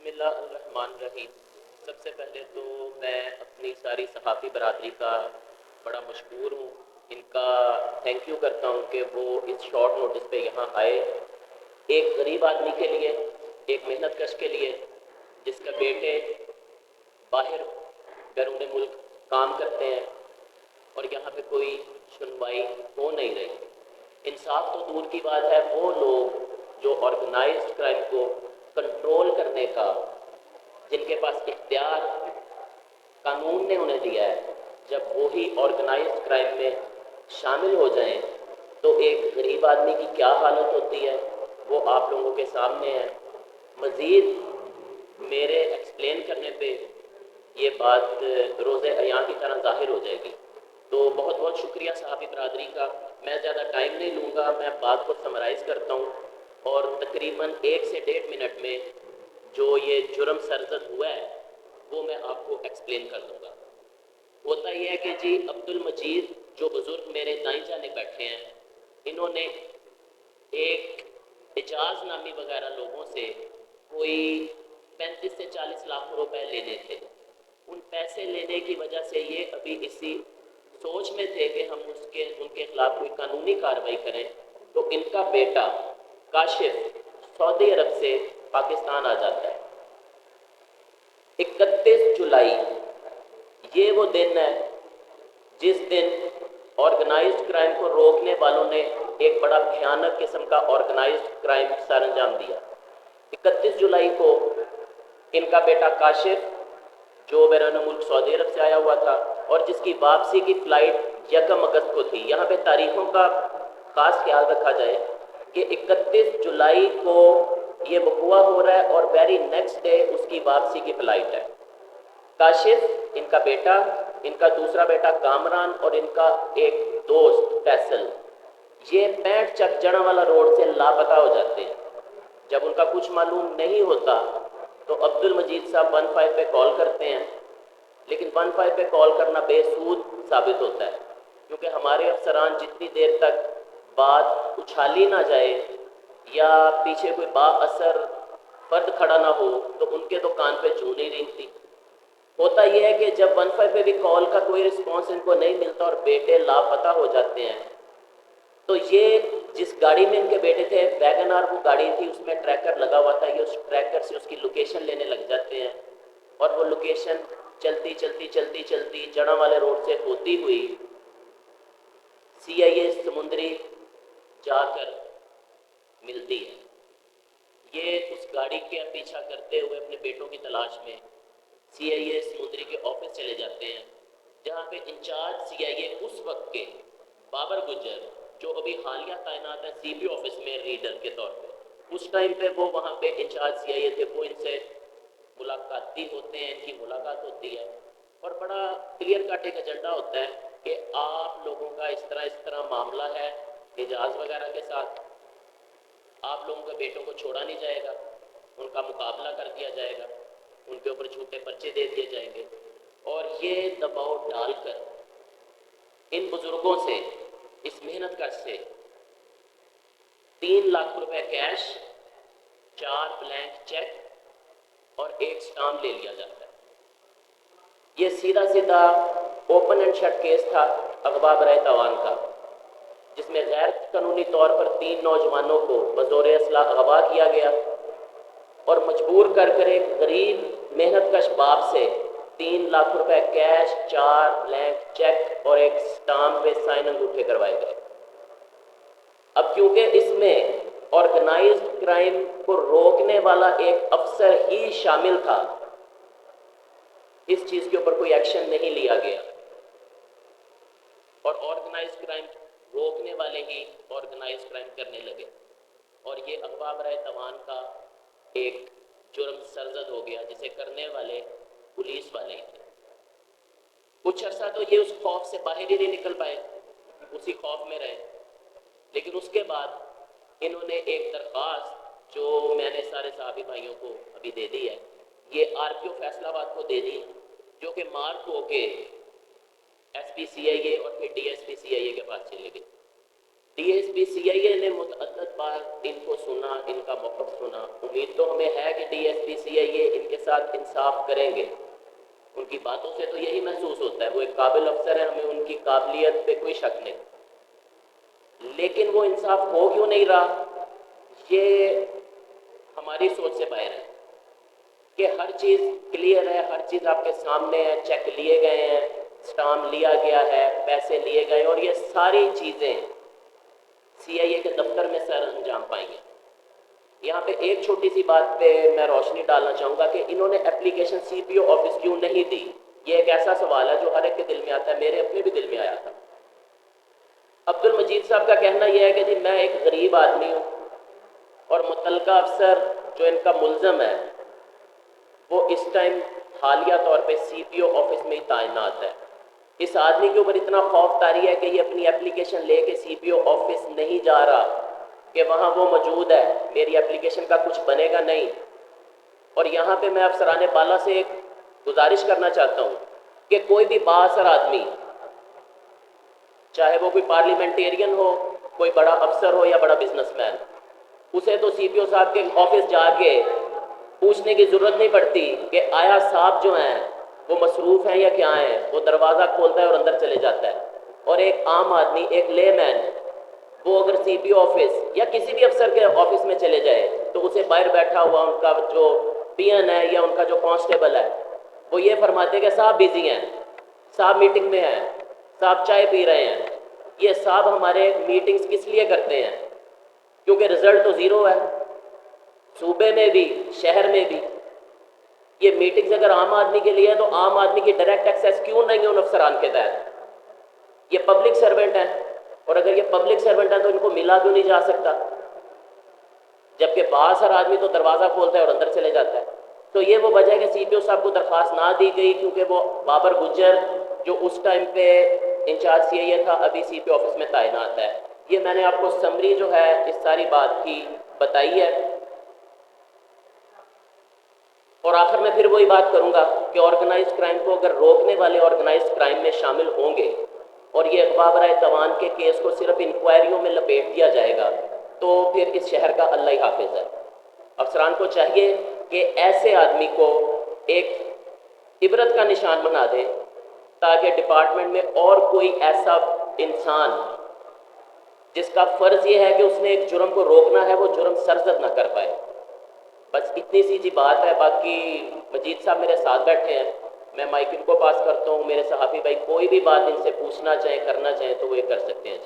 بسم اللہ الرحمن الرحیم۔ سب سے پہلے تو میں اپنی ساری صحافی برادری کا بڑا مشکور ہوں، ان کا تھینک یو کرتا ہوں کہ وہ اس شارٹ نوٹس پہ یہاں آئے، ایک غریب آدمی کے لیے، ایک محنت کش کے لیے جس کا بیٹے باہر بیرون ملک کام کرتے ہیں اور یہاں پہ کوئی سنوائی ہو نہیں رہی۔ انصاف تو دور کی بات ہے، وہ لوگ جو آرگنائزڈ کرائم کو کنٹرول کرنے کا، جن کے پاس اختیار قانون نے انہیں دیا ہے، جب وہی آرگنائزڈ کرائم میں شامل ہو جائیں تو ایک غریب آدمی کی کیا حالت ہوتی ہے وہ آپ لوگوں کے سامنے ہے۔ مزید میرے ایکسپلین کرنے پہ یہ بات روز عیاں کی طرح ظاہر ہو جائے گی، تو بہت بہت شکریہ صحافی برادری کا۔ میں زیادہ ٹائم نہیں لوں گا، میں بات کو سمرائز کرتا ہوں اور تقریباً 1 سے 1.5 منٹ میں جو یہ جرم سرزد ہوا ہے وہ میں آپ کو ایکسپلین کر دوں گا۔ ہوتا یہ ہے کہ جی عبد المجید جو بزرگ میرے دائیں جانے بیٹھے ہیں، انہوں نے ایک اعجاز نامی وغیرہ لوگوں سے کوئی 35 سے 40 لاکھ روپے لینے تھے۔ ان پیسے لینے کی وجہ سے یہ ابھی اسی سوچ میں تھے کہ ہم ان کے خلاف کوئی قانونی کارروائی کریں، تو ان کا بیٹا کاشف سعودی عرب سے پاکستان آ جاتا ہے۔ 31 جولائی یہ وہ دن ہے جس دن آرگنائزڈ کرائم کو روکنے والوں نے ایک بڑا بھیانک قسم کا آرگنائزڈ کرائم سر انجام دیا۔ 31 جولائی کو ان کا بیٹا کاشف جو بیرون ملک سعودی عرب سے آیا ہوا تھا اور جس کی واپسی کی فلائٹ 1 اگست کو تھی، یہاں پہ تاریخوں کا خاص خیال رکھا جائے کہ 31 جولائی کو یہ وقوع ہو رہا ہے اور ویری نیکسٹ ڈے اس کی واپسی کی فلائٹ ہے۔ کاشف ان کا بیٹا، ان کا دوسرا بیٹا کامران اور ان کا ایک دوست فیصل، یہ 65 چک جڑا والا روڈ سے لاپتہ ہو جاتے ہیں۔ جب ان کا کچھ معلوم نہیں ہوتا تو عبد المجید صاحب 15 پہ کال کرتے ہیں، لیکن 15 پہ کال کرنا بے سود ثابت ہوتا ہے، کیونکہ ہمارے افسران جتنی دیر تک بات اچھالی نہ جائے یا پیچھے کوئی با اثر فرد کھڑا نہ ہو تو ان کے تو کان پہ جوں نہیں رینگتی۔ ہوتا یہ ہے کہ جب 15 پہ بھی کال کا کوئی رسپانس ان کو نہیں ملتا اور بیٹے لاپتہ ہو جاتے ہیں، تو یہ جس گاڑی میں ان کے بیٹے تھے، ویگن آر وہ گاڑی تھی، اس میں ٹریکر لگا ہوا تھا، یہ اس ٹریکر سے اس کی لوکیشن لینے لگ جاتے ہیں اور وہ لوکیشن چلتی چلتی چلتی چلتی جڑا والے روڈ سے ہوتی ہوئی CIA سمندری جا کر ملتی ہے۔ یہ اس گاڑی کے پیچھا کرتے ہوئے اپنے بیٹوں کی تلاش میں CIA سمندری کے آفس چلے جاتے ہیں، جہاں پہ انچارج CIA اس وقت کے بابر گجر، جو ابھی حالیہ تعینات ہے CP آفس میں ریڈر کے طور پہ، اس ٹائم پہ وہ وہاں پہ انچارج CIA تھے، وہ ان سے ملاقاتی ہوتے ہیں، ان کی ملاقات ہوتی ہے اور بڑا کلیئر کٹ ایک ایجنڈا ہوتا ہے کہ آپ لوگوں کا اس طرح معاملہ ہے اعجاز وغیرہ کے ساتھ، آپ لوگوں کے بیٹوں کو چھوڑا نہیں جائے گا، ان کا مقابلہ کر دیا جائے گا، ان کے اوپر جھوٹے پرچے دے دیے جائیں گے، اور یہ دباؤ ڈال کر ان بزرگوں سے، اس محنت کش سے 3 لاکھ روپے کیش، 4 بلینک چیک اور ایک سٹامپ لے لیا جاتا ہے۔ یہ سیدھا سیدھا اوپن اینڈ شٹ کیس تھا اغوا برائے تاوان کا، جس میں غیر قانونی طور پر 3 نوجوانوں کو بزور اصلاح اغوا کیا گیا اور مجبور کر ایک غریب محنت کش باپ سے 3 لاکھ روپے کیش، 4 بلینک چیک اور ایک سٹامپ پہ سائن انگوٹھے کروائے گئے۔ اب کیونکہ اس میں آرگنائزڈ کرائم کو روکنے والا ایک افسر ہی شامل تھا، اس چیز کے اوپر کوئی ایکشن نہیں لیا گیا اور آرگنائزڈ کرائم روکنے والے ہی آرگنائزڈ کرائم کرنے لگے اور یہ اغوا برائے تاوان کا ایک جرم سرزد ہو گیا، جسے کرنے والے پولیس والے ہی تھے۔ کچھ عرصہ تو یہ اس خوف سے باہر ہی نہیں نکل پائے، اسی خوف میں رہے، لیکن اس کے بعد انہوں نے ایک درخواست جو میں نے سارے صحافی بھائیوں کو ابھی دے دی ہے، یہ RPO فیصلہ آباد کو دے دی، جو کہ مارک ہو کے SP CIA اور پھر DSP CIA کے پاس چلے گئے۔ DSP-CIA نے متعدد بار ان کو سنا، ان کا موقف سنا. امید تو ہمیں ہے کہ DSP-CIA ان کے ساتھ انصاف کریں گے. ان کی باتوں سے تو یہی محسوس ہوتا ہے، وہ ایک قابل افسر ہے، ہمیں ان کی قابلیت پہ کوئی شک نہیں. لیکن وہ انصاف ہو کیوں نہیں رہا؟ یہ ہماری سوچ سے باہر ہے کہ ہر چیز کلیئر ہے، ہر چیز آپ کے سامنے ہے، چیک لیے گئے ہیں، سٹامپ لیا گیا ہے، پیسے لیے گئے، اور یہ ساری چیزیں CIA کے دفتر میں سر انجام پائیں گے. یہاں پہ ایک چھوٹی سی بات پہ میں روشنی ڈالنا چاہوں گا کہ انہوں نے اپلیکیشن CPO آفس کیوں نہیں دی. یہ ایک ایسا سوال ہے جو ہر ایک کے دل میں آتا ہے، میرے اپنے بھی دل میں آیا تھا. عبد المجید صاحب کا کہنا یہ ہے کہ جی میں ایک غریب آدمی ہوں اور متعلقہ افسر جو ان کا ملزم ہے وہ اس ٹائم حالیہ طور پہ CPO آفس میں ہی تعینات ہے. اس آدمی کے اوپر اتنا خوف طاری ہے کہ یہ اپنی اپلیکیشن لے کے CPO آفس نہیں جا رہا کہ وہاں وہ موجود ہے، میری اپلیکیشن کا کچھ بنے گا نہیں. اور یہاں پہ میں افسران بالا سے ایک گزارش کرنا چاہتا ہوں کہ کوئی بھی بااثر آدمی، چاہے وہ کوئی پارلیمنٹیرین ہو، کوئی بڑا افسر ہو یا بڑا بزنس مین، اسے تو CPO صاحب کے آفس جا کے پوچھنے کی ضرورت نہیں پڑتی کہ آیا صاحب جو ہیں وہ مصروف ہیں یا کیا ہیں. وہ دروازہ کھولتا ہے اور اندر چلے جاتا ہے. اور ایک عام آدمی، ایک لے مین، وہ اگر CPO آفس یا کسی بھی افسر کے آفس میں چلے جائے تو اسے باہر بیٹھا ہوا ان کا جو پین ہے یا ان کا جو کانسٹیبل ہے وہ یہ فرماتے کہ صاحب بیزی ہیں، صاحب میٹنگ میں ہیں، صاحب چائے پی رہے ہیں. یہ صاحب ہمارے میٹنگز کس لیے کرتے ہیں؟ کیونکہ رزلٹ تو زیرو ہے، صوبے میں بھی شہر میں بھی. یہ میٹنگز اگر عام آدمی کے لیے ہے تو عام آدمی کی ڈائریکٹ ایکسیس کیوں نہیں ہے ان افسران کے تحت؟ یہ پبلک سرونٹ ہیں، اور اگر یہ پبلک سرونٹ ہیں تو ان کو ملا کیوں نہیں جا سکتا؟ جبکہ بااثر آدمی تو دروازہ کھولتا ہے اور اندر چلے جاتا ہے. تو یہ وہ وجہ ہے کہ CPO صاحب کو درخواست نہ دی گئی کیونکہ وہ بابر گجر جو اس ٹائم پہ انچارج CIA تھا ابھی CPO آفس میں تعینات ہے. یہ میں نے آپ کو سمری جو ہے اس ساری بات کی بتائی ہے. اور آخر میں پھر وہی بات کروں گا کہ آرگنائز کرائم کو اگر روکنے والے آرگنائز کرائم میں شامل ہوں گے اور یہ اغوا برائے توان کے کیس کو صرف انکوائریوں میں لپیٹ دیا جائے گا تو پھر اس شہر کا اللہ ہی حافظ ہے. افسران کو چاہیے کہ ایسے آدمی کو ایک عبرت کا نشان بنا دے تاکہ ڈپارٹمنٹ میں اور کوئی ایسا انسان جس کا فرض یہ ہے کہ اس نے ایک جرم کو روکنا ہے وہ جرم سرزد نہ کر پائے. بس اتنی سی بات ہے. باقی مجید صاحب میرے ساتھ بیٹھے ہیں، میں مائک ان کو پاس کرتا ہوں. میرے صحافی بھائی کوئی بھی بات ان سے پوچھنا چاہیں، کرنا چاہیں تو وہ یہ کر سکتے ہیں.